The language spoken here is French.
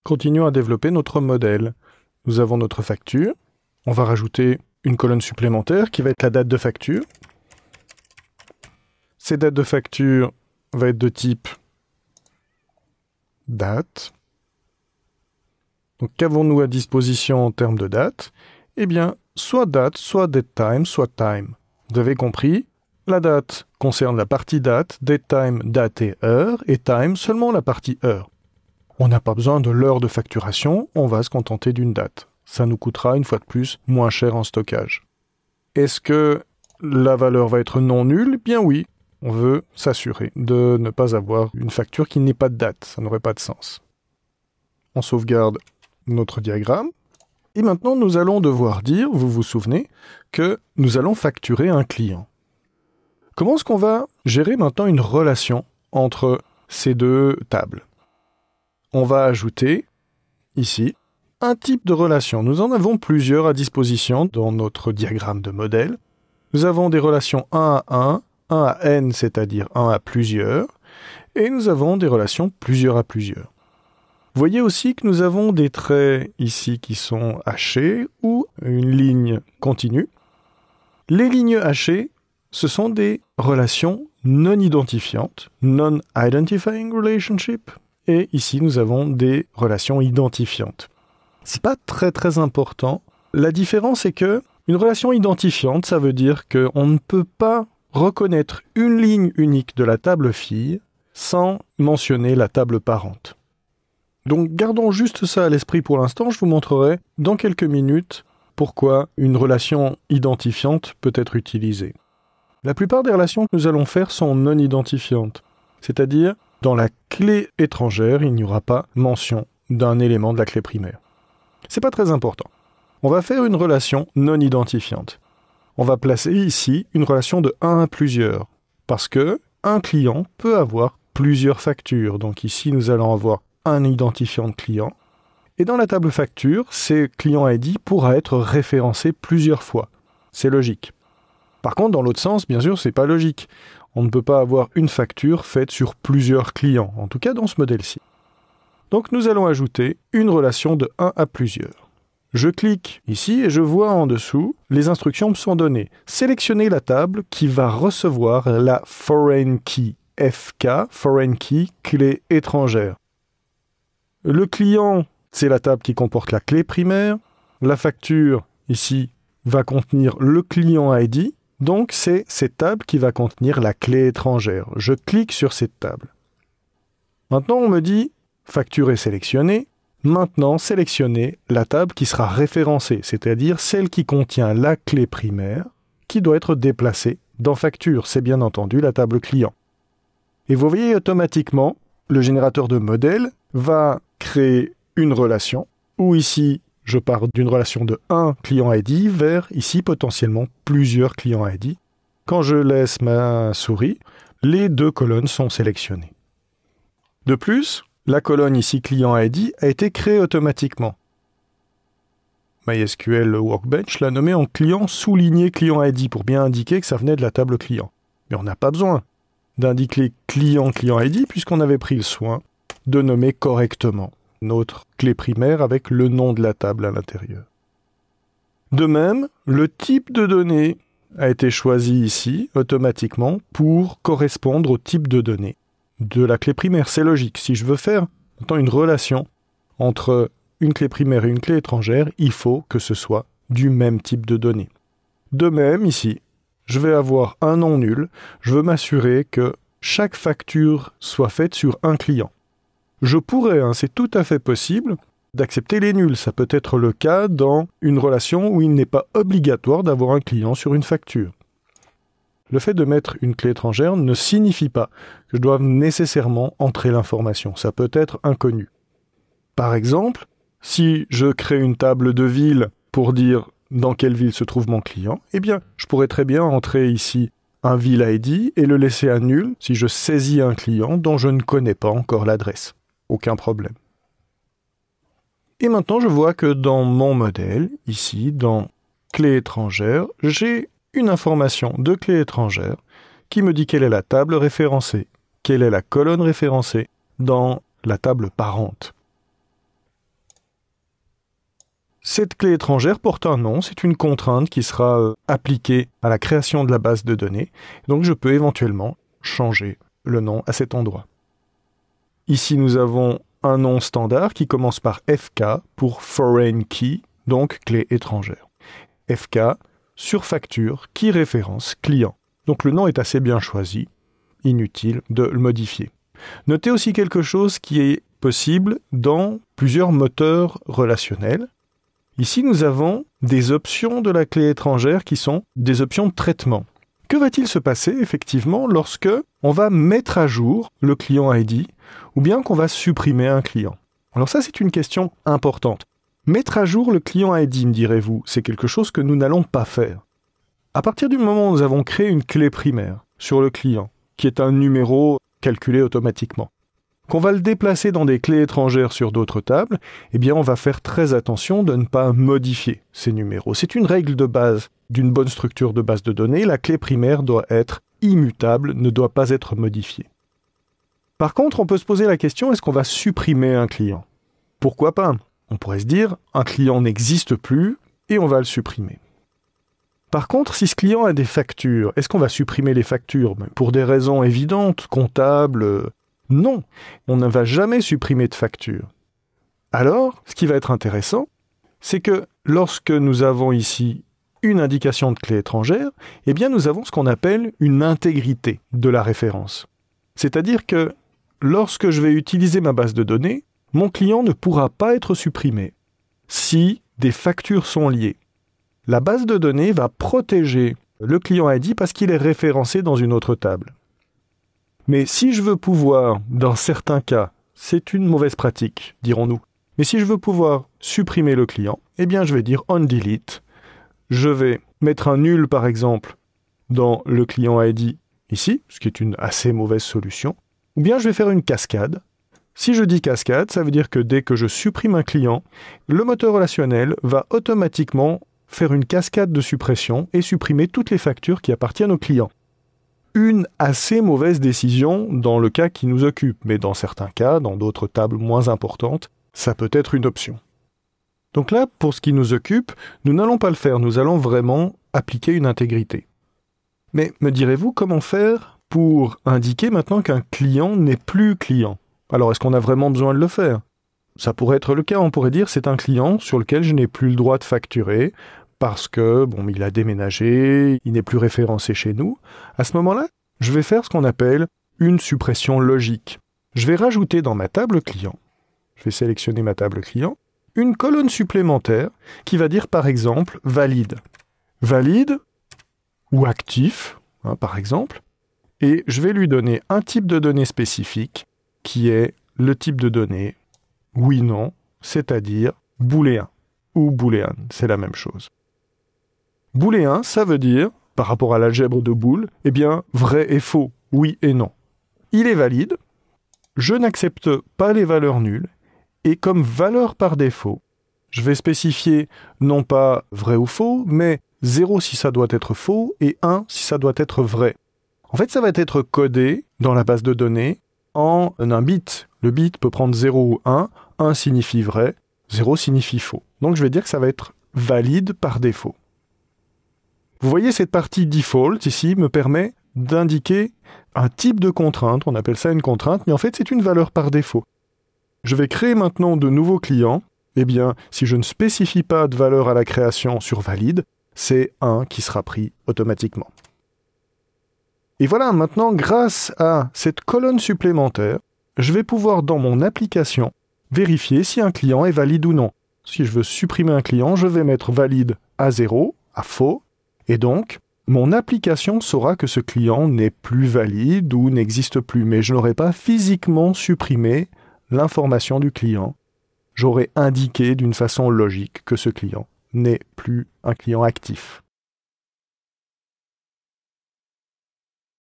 Continuons à développer notre modèle. Nous avons notre facture. On va rajouter une colonne supplémentaire qui va être la date de facture. Cette date de facture va être de type date. Donc qu'avons-nous à disposition en termes de date? Eh bien, soit date, soit datetime, soit time. Vous avez compris, la date concerne la partie date, datetime, date et heure, et time seulement la partie heure. On n'a pas besoin de l'heure de facturation, on va se contenter d'une date. Ça nous coûtera, une fois de plus, moins cher en stockage. Est-ce que la valeur va être non nulle? Bien oui, on veut s'assurer de ne pas avoir une facture qui n'ait pas de date, ça n'aurait pas de sens. On sauvegarde notre diagramme. Et maintenant, nous allons devoir dire, vous vous souvenez, que nous allons facturer un client. Comment est-ce qu'on va gérer maintenant une relation entre ces deux tables? On va ajouter, ici, un type de relation. Nous en avons plusieurs à disposition dans notre diagramme de modèle. Nous avons des relations 1 à 1, 1 à n, c'est-à-dire 1 à plusieurs, et nous avons des relations plusieurs à plusieurs. Vous voyez aussi que nous avons des traits ici qui sont hachés ou une ligne continue. Les lignes hachées, ce sont des relations non identifiantes, non-identifying relationship, et ici nous avons des relations identifiantes. C'est pas très important. La différence est que une relation identifiante, ça veut dire qu'on ne peut pas reconnaître une ligne unique de la table fille sans mentionner la table parente. Donc gardons juste ça à l'esprit pour l'instant, je vous montrerai dans quelques minutes pourquoi une relation identifiante peut être utilisée. La plupart des relations que nous allons faire sont non identifiantes, c'est-à-dire dans la clé étrangère, il n'y aura pas mention d'un élément de la clé primaire. C'est pas très important. On va faire une relation non identifiante. On va placer ici une relation de 1 à plusieurs, parce que un client peut avoir plusieurs factures. Donc ici, nous allons avoir un identifiant de client. Et dans la table facture, ces client ID pourra être référencé plusieurs fois. C'est logique. Par contre, dans l'autre sens, bien sûr, c'est pas logique. On ne peut pas avoir une facture faite sur plusieurs clients, en tout cas dans ce modèle-ci. Donc nous allons ajouter une relation de 1 à plusieurs. Je clique ici et je vois en dessous, les instructions me sont données. Sélectionnez la table qui va recevoir la foreign key, FK, foreign key, clé étrangère. Le client, c'est la table qui comporte la clé primaire. La facture, ici, va contenir le client ID. Donc, c'est cette table qui va contenir la clé étrangère. Je clique sur cette table. Maintenant, on me dit, facture est sélectionnée. Maintenant, sélectionnez la table qui sera référencée, c'est-à-dire celle qui contient la clé primaire, qui doit être déplacée dans facture. C'est bien entendu la table client. Et vous voyez automatiquement, le générateur de modèle va créer une relation, où ici, je pars d'une relation de 1 client ID vers, ici, potentiellement plusieurs clients ID. Quand je laisse ma souris, les deux colonnes sont sélectionnées. De plus, la colonne ici client ID a été créée automatiquement. MySQL Workbench l'a nommé en client souligné client ID pour bien indiquer que ça venait de la table client. Mais on n'a pas besoin d'indiquer client ID puisqu'on avait pris le soin de nommer correctement notre clé primaire avec le nom de la table à l'intérieur. De même, le type de données a été choisi ici automatiquement pour correspondre au type de données de la clé primaire. C'est logique. Si je veux faire maintenant une relation entre une clé primaire et une clé étrangère, il faut que ce soit du même type de données. De même, ici, je vais avoir un non nul. Je veux m'assurer que chaque facture soit faite sur un client. Je pourrais, c'est tout à fait possible, d'accepter les nuls. Ça peut être le cas dans une relation où il n'est pas obligatoire d'avoir un client sur une facture. Le fait de mettre une clé étrangère ne signifie pas que je dois nécessairement entrer l'information. Ça peut être inconnu. Par exemple, si je crée une table de ville pour dire dans quelle ville se trouve mon client, eh bien, je pourrais très bien entrer ici un ville ID et le laisser à nul si je saisis un client dont je ne connais pas encore l'adresse. Aucun problème. Et maintenant, je vois que dans mon modèle, ici, dans clé étrangère, j'ai une information de clé étrangère qui me dit quelle est la table référencée, quelle est la colonne référencée dans la table parente. Cette clé étrangère porte un nom, c'est une contrainte qui sera appliquée à la création de la base de données. Donc je peux éventuellement changer le nom à cet endroit. Ici, nous avons un nom standard qui commence par FK pour Foreign Key, donc clé étrangère. FK sur facture qui référence client. Donc le nom est assez bien choisi, inutile de le modifier. Notez aussi quelque chose qui est possible dans plusieurs moteurs relationnels. Ici, nous avons des options de la clé étrangère qui sont des options de traitement. Que va-t-il se passer effectivement lorsque on va mettre à jour le client ID ou bien qu'on va supprimer un client? Alors ça, c'est une question importante. Mettre à jour le client ID, me direz-vous, c'est quelque chose que nous n'allons pas faire. À partir du moment où nous avons créé une clé primaire sur le client, qui est un numéro calculé automatiquement, qu'on va le déplacer dans des clés étrangères sur d'autres tables, eh bien on va faire très attention de ne pas modifier ces numéros. C'est une règle de base d'une bonne structure de base de données. La clé primaire doit être immutable, ne doit pas être modifiée. Par contre, on peut se poser la question, est-ce qu'on va supprimer un client? Pourquoi pas? On pourrait se dire, un client n'existe plus et on va le supprimer. Par contre, si ce client a des factures, est-ce qu'on va supprimer les factures? Pour des raisons évidentes, comptables, non. On ne va jamais supprimer de factures. Alors, ce qui va être intéressant, c'est que lorsque nous avons ici une indication de clé étrangère, eh bien nous avons ce qu'on appelle une intégrité de la référence. C'est-à-dire que lorsque je vais utiliser ma base de données, mon client ne pourra pas être supprimé si des factures sont liées. La base de données va protéger le client ID parce qu'il est référencé dans une autre table. Mais si je veux pouvoir, dans certains cas, c'est une mauvaise pratique, dirons-nous, mais si je veux pouvoir supprimer le client, eh bien je vais dire on delete. Je vais mettre un nul, par exemple, dans le client ID ici, ce qui est une assez mauvaise solution, ou bien je vais faire une cascade. Si je dis cascade, ça veut dire que dès que je supprime un client, le moteur relationnel va automatiquement faire une cascade de suppression et supprimer toutes les factures qui appartiennent au client. Une assez mauvaise décision dans le cas qui nous occupe, mais dans certains cas, dans d'autres tables moins importantes, ça peut être une option. Donc là, pour ce qui nous occupe, nous n'allons pas le faire, nous allons vraiment appliquer une intégrité. Mais me direz-vous comment faire pour indiquer maintenant qu'un client n'est plus client? Alors, est-ce qu'on a vraiment besoin de le faire? Ça pourrait être le cas, on pourrait dire c'est un client sur lequel je n'ai plus le droit de facturer parce que, il a déménagé, il n'est plus référencé chez nous. À ce moment-là, je vais faire ce qu'on appelle une suppression logique. Je vais rajouter dans ma table client, je vais sélectionner ma table client, une colonne supplémentaire qui va dire par exemple valide. Valide ou actif, par exemple, et je vais lui donner un type de données spécifique qui est le type de données oui-non, c'est-à-dire booléen ou booléen, c'est la même chose. Booléen, ça veut dire, par rapport à l'algèbre de Boole, vrai et faux, oui et non. Il est valide, je n'accepte pas les valeurs nulles, et comme valeur par défaut, je vais spécifier non pas vrai ou faux, mais 0 si ça doit être faux et 1 si ça doit être vrai. En fait, ça va être codé dans la base de données en un bit. Le bit peut prendre 0 ou 1, 1 signifie vrai, 0 signifie faux. Donc je vais dire que ça va être valide par défaut. Vous voyez, cette partie default ici me permet d'indiquer un type de contrainte, on appelle ça une contrainte, mais en fait c'est une valeur par défaut. Je vais créer maintenant de nouveaux clients, si je ne spécifie pas de valeur à la création sur valide, c'est 1 qui sera pris automatiquement. Et voilà, maintenant, grâce à cette colonne supplémentaire, je vais pouvoir, dans mon application, vérifier si un client est valide ou non. Si je veux supprimer un client, je vais mettre valide à 0, à faux, et donc, mon application saura que ce client n'est plus valide ou n'existe plus, mais je n'aurai pas physiquement supprimé l'information du client. J'aurai indiqué d'une façon logique que ce client n'est plus un client actif.